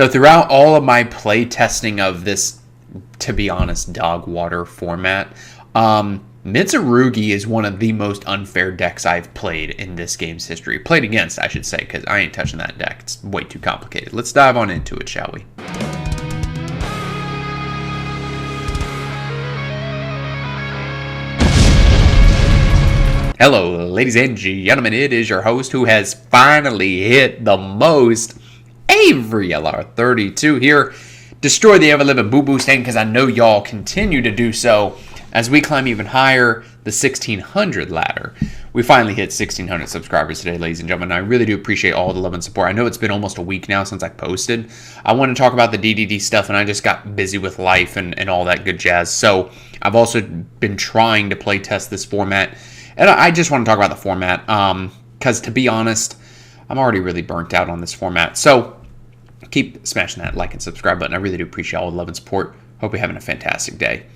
So throughout all of my play testing of this, to be honest, dog water format, Mitsurugi is one of the most unfair decks I've played in this game's history. Played against, I should say, because I ain't touching that deck. It's way too complicated. Let's dive on into it, shall we? Hello, ladies and gentlemen. It is your host who has finally hit the most, Avery LR32 here. Destroy the ever-living boo-boo stand because I know y'all continue to do so as we climb even higher the 1600 ladder. We finally hit 1600 subscribers today, ladies and gentlemen. I really do appreciate all the love and support. I know it's been almost a week now since I posted. I want to talk about the DDD stuff, and I just got busy with life and all that good jazz. So I've also been trying to play test this format, and I just want to talk about the format because, to be honest, I'm already really burnt out on this format. So keep smashing that like and subscribe button. I really do appreciate all the love and support. Hope you're having a fantastic day.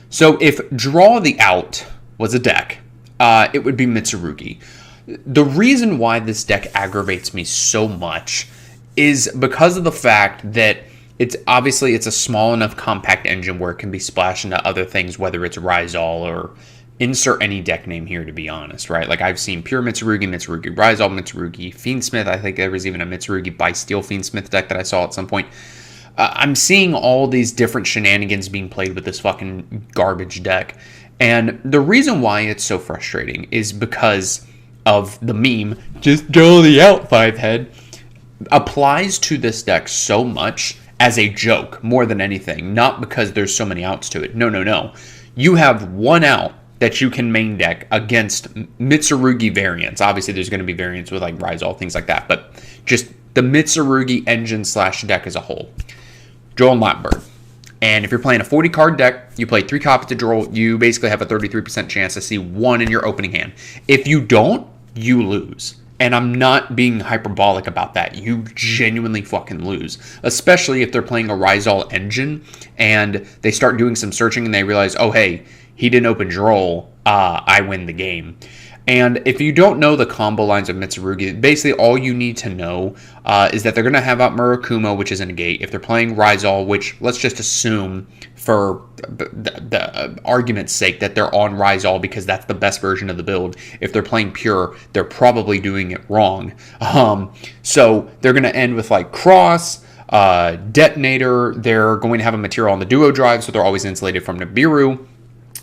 So if Draw the Out was a deck, it would be Mitsurugi. The reason why this deck aggravates me so much is because of the fact that it's a small enough compact engine where it can be splashed into other things, whether it's Rizal or insert any deck name here, to be honest, right? Like I've seen pure Mitsurugi, Mitsurugi Rizal, Mitsurugi Fiendsmith. I think there was even a Mitsurugi by Steel Fiendsmith deck that I saw at some point. I'm seeing all these different shenanigans being played with this fucking garbage deck. And the reason why it's so frustrating is because of the meme, just draw the out 5-head, applies to this deck so much as a joke more than anything. Not because there's so many outs to it. No. You have one out that you can main deck against Mitsurugi variants. Obviously, there's going to be variants with like Rizal, things like that. But just the Mitsurugi engine / deck as a whole. Droll and Lapbird. And if you're playing a 40-card deck, you play 3 copies of Droll, you basically have a 33% chance to see 1 in your opening hand. If you don't, you lose. And I'm not being hyperbolic about that. You genuinely fucking lose. Especially if they're playing a Rizal engine and they start doing some searching and they realize, oh, hey, he didn't open Droll, I win the game. And if you don't know the combo lines of Mitsurugi, basically all you need to know is that they're going to have out Murakumo, which is a negate. If they're playing Rizal, which let's just assume for the argument's sake that they're on Rizal because that's the best version of the build. If they're playing Pure, they're probably doing it wrong. So they're going to end with like Cross, Detonator. They're going to have a material on the Duo Drive, so they're always insulated from Nibiru.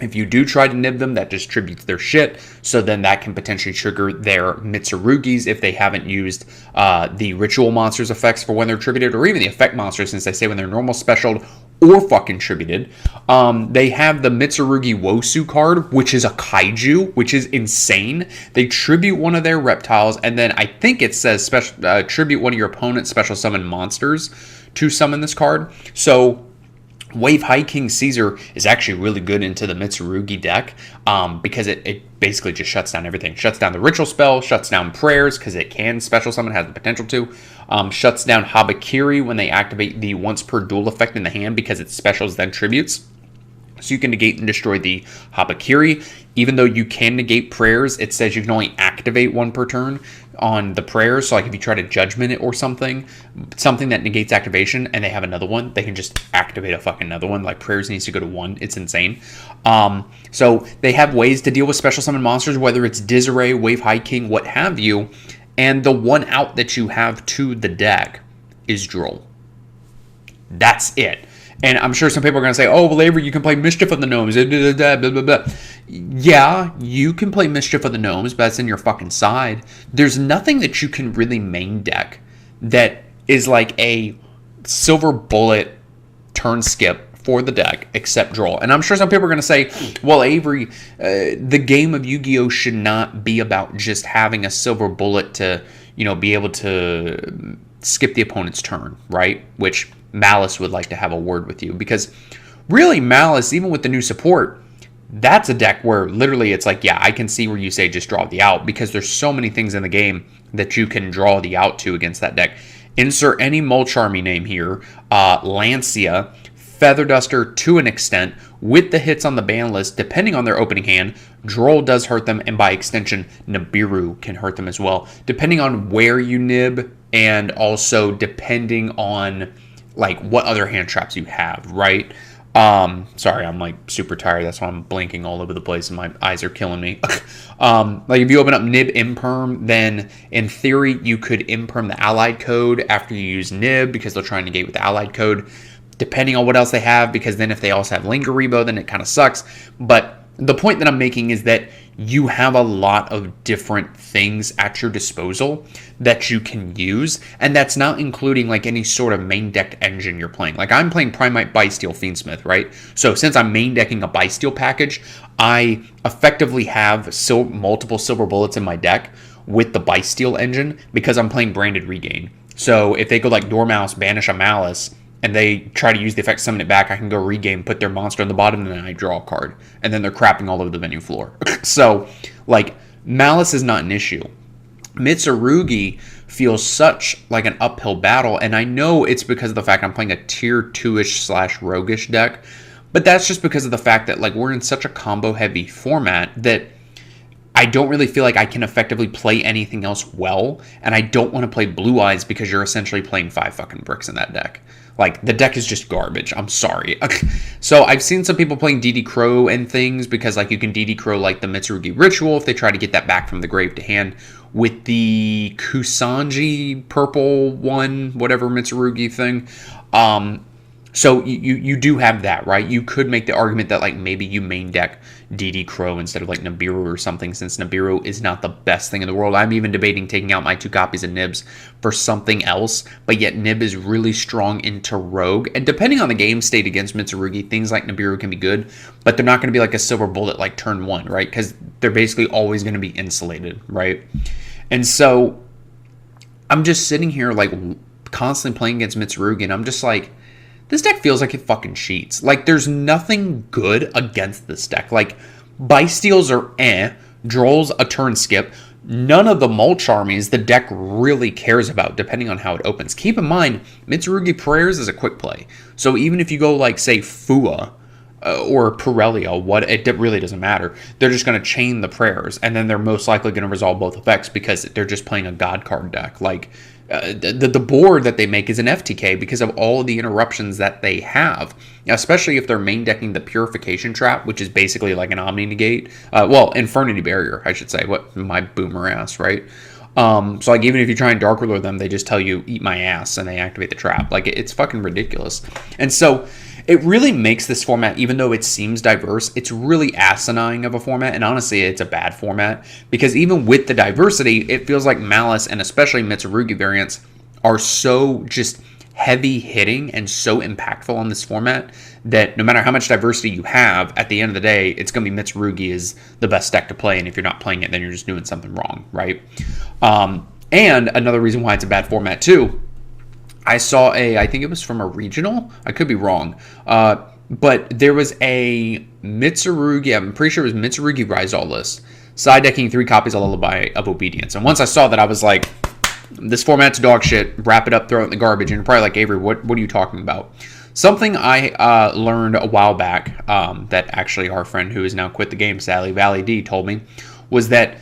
If you do try to nib them, that distributes their shit, so then that can potentially trigger their Mitsurugis if they haven't used the Ritual Monsters effects for when they're tributed, or even the Effect Monsters, since they say when they're normal specialed or fucking tributed. They have the Mitsurugi Wosu card, which is a Kaiju, which is insane. They tribute one of their reptiles, and then I think it says tribute one of your opponent's special summon monsters to summon this card. So Wave High King Caesar is actually really good into the Mitsurugi deck because it basically just shuts down everything. Shuts down the ritual spell, shuts down prayers because it can special summon, has the potential to. Shuts down Habakiri when they activate the once per duel effect in the hand because it specials then tributes. So you can negate and destroy the Habakiri. Even though you can negate prayers, it says you can only activate 1 per turn on the prayers. So like if you try to judgment it or something that negates activation and they have another one, they can just activate a fucking another one. Like prayers needs to go to 1. It's insane. So they have ways to deal with special summon monsters, whether it's Disarray, Wave High King, what have you. And the one out that you have to the deck is Droll. That's it. And I'm sure some people are going to say, oh, well, Avery, you can play Mischief of the Gnomes. Blah, blah, blah. Yeah, you can play Mischief of the Gnomes, but that's in your fucking side. There's nothing that you can really main deck that is like a silver bullet turn skip for the deck except Droll. And I'm sure some people are going to say, well, Avery, the game of Yu-Gi-Oh! Should not be about just having a silver bullet to, be able to skip the opponent's turn, right? Which Malice would like to have a word with you, because really Malice, even with the new support, that's a deck where literally it's like, yeah, I can see where you say just draw the out, because there's so many things in the game that you can draw the out to against that deck. Insert any Mulch Army name here, Lancia, Feather Duster to an extent, with the hits on the ban list, depending on their opening hand. Droll does hurt them, and by extension, Nibiru can hurt them as well. Depending on where you nib, and also depending on like what other hand traps you have, right? Sorry, I'm like super tired. That's why I'm blinking all over the place and my eyes are killing me. Like if you open up Nib Imperm, then in theory you could Imperm the allied code after you use Nib because they'll try and negate with the allied code, depending on what else they have, because then if they also have Linger Rebo, then it kind of sucks. But the point that I'm making is that you have a lot of different things at your disposal that you can use, and that's not including like any sort of main decked engine you're playing. Like I'm playing Primite Bysteel Fiendsmith, right? So since I'm main decking a Bysteel package, I effectively have multiple silver bullets in my deck with the Bysteel engine because I'm playing Branded Regain. So if they go like Dormouse, banish a Malice, and they try to use the effect, summon it back, I can go regain, put their monster on the bottom, and then I draw a card. And then they're crapping all over the venue floor. So, like, Malice is not an issue. Mitsurugi feels such like an uphill battle, and I know it's because of the fact I'm playing a tier 2-ish / roguish deck, but that's just because of the fact that, like, we're in such a combo-heavy format that I don't really feel like I can effectively play anything else well, and I don't want to play Blue Eyes because you're essentially playing 5 fucking bricks in that deck. Like, the deck is just garbage. I'm sorry. So I've seen some people playing DD Crow and things because, like, you can DD Crow, like, the Mitsurugi Ritual if they try to get that back from the grave to hand with the Kusanji purple one, whatever Mitsurugi thing. So you do have that, right? You could make the argument that, like, maybe you main deck DD Crow instead of, like, Nibiru or something, since Nibiru is not the best thing in the world. I'm even debating taking out my 2 copies of Nibs for something else, but yet Nib is really strong into Rogue. And depending on the game state against Mitsurugi, things like Nibiru can be good, but they're not going to be like a silver bullet like turn 1, right? Because they're basically always going to be insulated, right? And so I'm just sitting here, like, constantly playing against Mitsurugi, and I'm just like, this deck feels like it fucking cheats. Like, there's nothing good against this deck. Like, Bysteals are Drolls a turn skip. None of the Mulch armies the deck really cares about, depending on how it opens. Keep in mind, Mitsurugi Prayers is a quick play. So even if you go, like, say, Fua or Pirellia, it really doesn't matter. They're just going to chain the prayers, and then they're most likely going to resolve both effects because they're just playing a God card deck. Like, the board that they make is an FTK because of all of the interruptions that they have, especially if they're main decking the Purification Trap, which is basically like an Omni Negate. Infernity Barrier, I should say. What my boomer ass, right? So like even if you try and Dark Ruler them, they just tell you eat my ass and they activate the trap. Like it's fucking ridiculous. And so it really makes this format, even though it seems diverse, it's really asinine of a format. And honestly, it's a bad format because even with the diversity, it feels like Malice and especially Mitsurugi variants are so just heavy hitting and so impactful on this format that no matter how much diversity you have, at the end of the day, it's going to be Mitsurugi is the best deck to play. And if you're not playing it, then you're just doing something wrong, right? And another reason why it's a bad format too, I saw I think it was from a regional, I could be wrong, but there was a Mitsurugi, I'm pretty sure it was Mitsurugi Rizal list, side decking 3 copies of Lullaby of Obedience. And once I saw that, I was like, this format's dog shit, wrap it up, throw it in the garbage. And you're probably like, Avery, what are you talking about? Something I learned a while back that actually our friend who has now quit the game, Sally Valley D, told me was that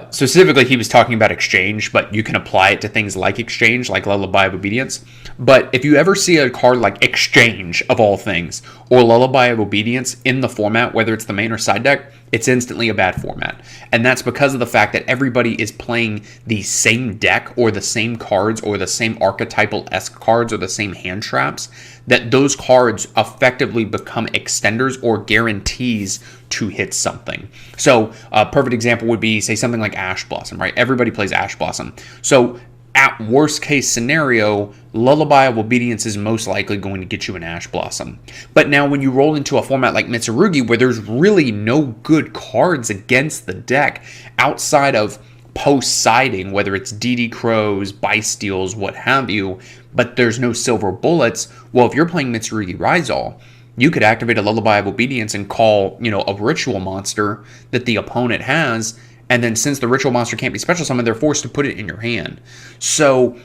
specifically he was talking about Exchange, but you can apply it to things like Exchange, like Lullaby of Obedience. But if you ever see a card like Exchange, of all things, or Lullaby of Obedience in the format, whether it's the main or side deck, it's instantly a bad format. And that's because of the fact that everybody is playing the same deck or the same cards or the same archetypal-esque cards or the same hand traps, that those cards effectively become extenders or guarantees to hit something. So a perfect example would be, say, something like Ash Blossom, right? Everybody plays Ash Blossom. So at worst case scenario, Lullaby of Obedience is most likely going to get you an Ash Blossom. But now when you roll into a format like Mitsurugi, where there's really no good cards against the deck outside of post-siding, whether it's DD Crows, Bysteals, what have you, but there's no silver bullets, well, if you're playing Mitsurugi Rizal, you could activate a Lullaby of Obedience and call, a ritual monster that the opponent has, and then since the ritual monster can't be special summoned, they're forced to put it in your hand. So,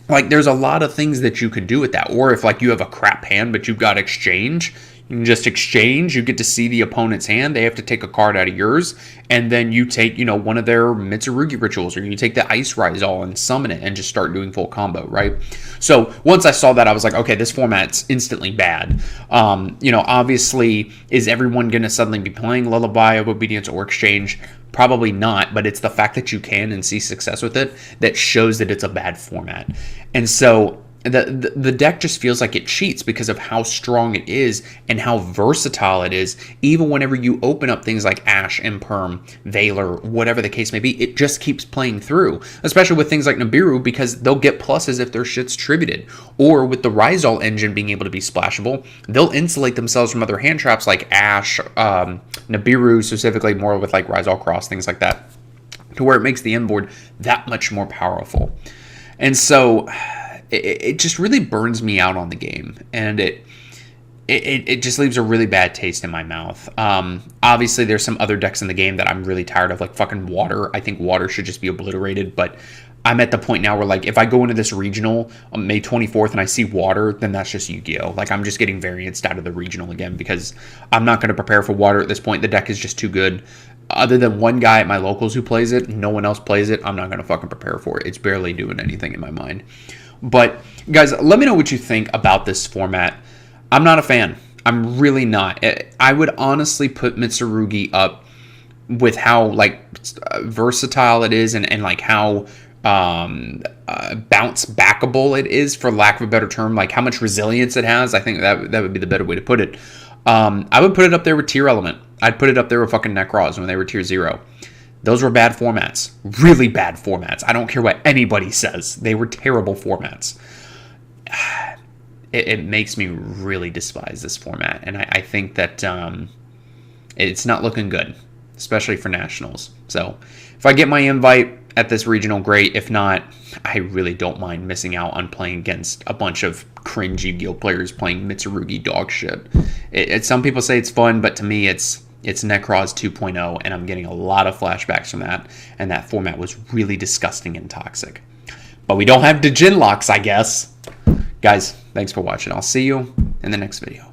like, there's a lot of things that you could do with that. Or if, like, you have a crap hand, but you've got Exchange, You can just exchange. You get to see the opponent's hand. They have to take a card out of yours. And then you take, one of their Mitsurugi rituals, or you take the Ice Rizal and summon it and just start doing full combo, right? So once I saw that, I was like, okay, this format's instantly bad. Obviously, is everyone going to suddenly be playing Lullaby of Obedience or Exchange? Probably not, but it's the fact that you can and see success with it that shows that it's a bad format. And so the deck just feels like it cheats because of how strong it is and how versatile it is. Even whenever you open up things like Ash, Imperm, Valor, whatever the case may be, it just keeps playing through, especially with things like Nibiru, because they'll get pluses if their shit's tributed. Or with the Rizal engine being able to be splashable, they'll insulate themselves from other hand traps like Ash, Nibiru specifically, more with like Rizal Cross, things like that, to where it makes the end board that much more powerful. And so it just really burns me out on the game, and it just leaves a really bad taste in my mouth. Obviously, there's some other decks in the game that I'm really tired of, like fucking Water. I think Water should just be obliterated, but I'm at the point now where, like, if I go into this regional on May 24th and I see Water, then that's just Yu-Gi-Oh! Like, I'm just getting variants out of the regional again because I'm not going to prepare for Water at this point. The deck is just too good. Other than one guy at my locals who plays it, no one else plays it, I'm not going to fucking prepare for it. It's barely doing anything in my mind. But, guys, let me know what you think about this format. I'm not a fan. I'm really not. I would honestly put Mitsurugi up with how, like, versatile it is and like, how bounce backable it is, for lack of a better term. Like, how much resilience it has. I think that would be the better way to put it. I would put it up there with Tier Element. I'd put it up there with fucking Necroz when they were Tier 0. Those were bad formats. Really bad formats. I don't care what anybody says. They were terrible formats. It makes me really despise this format. And I think that it's not looking good, especially for Nationals. So if I get my invite at this regional, great. If not, I really don't mind missing out on playing against a bunch of cringy Yu-Gi-Oh players playing Mitsurugi dog shit. Some people say it's fun, but to me it's Necroz 2.0, and I'm getting a lot of flashbacks from that, and that format was really disgusting and toxic. But we don't have Djinn locks, I guess. Guys, thanks for watching. I'll see you in the next video.